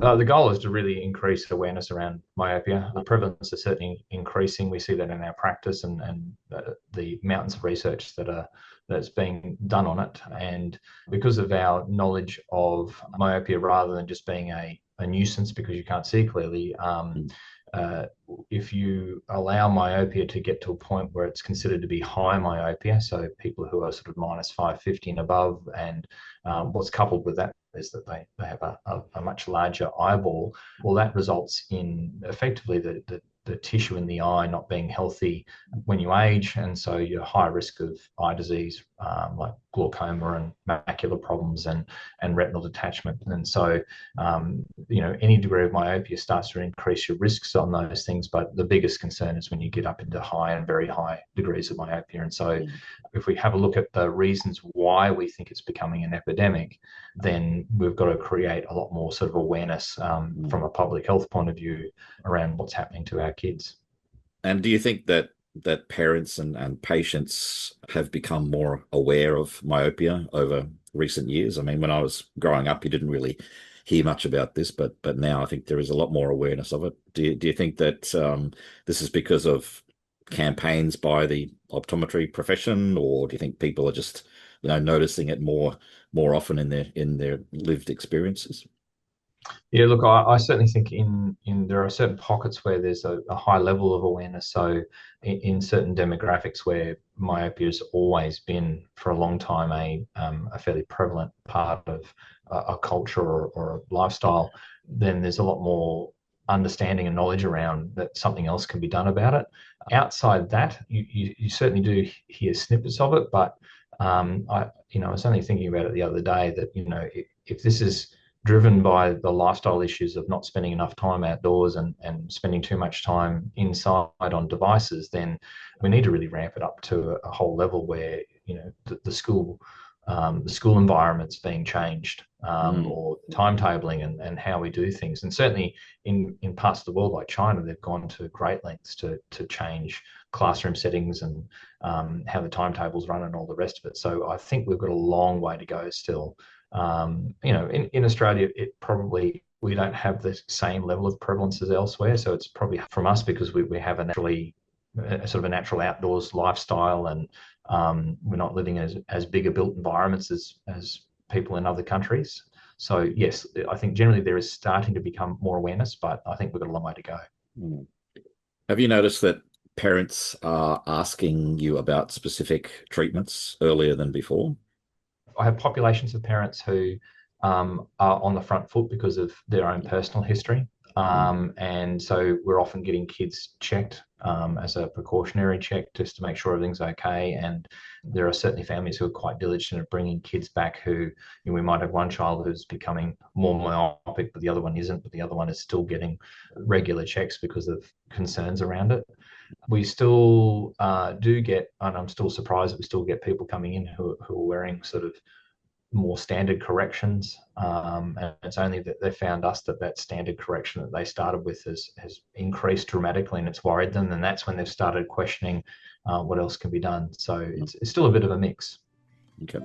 The goal is to really increase awareness around myopia. The prevalence is certainly increasing. We see that in our practice and the mountains of research that's being done on it. And because of our knowledge of myopia, rather than just being a nuisance because you can't see clearly, uh, if you allow myopia to get to a point where it's considered to be high myopia, so people who are sort of minus 550 and above, and what's coupled with that is that they have a much larger eyeball. Well, that results in effectively the tissue in the eye not being healthy when you age, and so you're high risk of eye disease like glaucoma and macular problems and retinal detachment. And so, any degree of myopia starts to increase your risks on those things. But the biggest concern is when you get up into high and very high degrees of myopia. And so, if we have a look at the reasons why we think it's becoming an epidemic, then we've got to create a lot more sort of awareness from a public health point of view around what's happening to our kids. And do you think that parents and patients have become more aware of myopia over recent years? I mean, when I was growing up, you didn't really hear much about this, but now I think there is a lot more awareness of it. Do you think that this is because of campaigns by the optometry profession, or do you think people are just noticing it more often in their lived experiences? Yeah, look, I certainly think in there are certain pockets where there's a high level of awareness. So in certain demographics where myopia has always been for a long time a fairly prevalent part of a culture or a lifestyle, then there's a lot more understanding and knowledge around that something else can be done about it. Outside that, you certainly do hear snippets of it, but I was only thinking about it the other day that if this is driven by the lifestyle issues of not spending enough time outdoors and spending too much time inside on devices, then we need to really ramp it up to a whole level where the school environment's being changed, Mm, or timetabling and how we do things. And certainly in parts of the world like China, they've gone to great lengths to change classroom settings and how the timetables run and all the rest of it. So I think we've got a long way to go still. In Australia, it probably we don't have the same level of prevalence as elsewhere. So it's probably from us because we have a sort of a natural outdoors lifestyle, and we're not living as big a built environments as people in other countries. So yes, I think generally there is starting to become more awareness, but I think we've got a long way to go. mm. Have you noticed that parents are asking you about specific treatments earlier than before? I have populations of parents who are on the front foot because of their own personal history. Mm, And so we're often getting kids checked as a precautionary check just to make sure everything's okay. And there are certainly families who are quite diligent at bringing kids back who, we might have one child who's becoming more myopic, but the other one isn't, but the other one is still getting regular checks because of concerns around it. We still do get, and I'm still surprised that we still get people coming in who are wearing sort of more standard corrections. And it's only that they found us that standard correction that they started with has increased dramatically and it's worried them. And that's when they've started questioning what else can be done. So it's still a bit of a mix. okay.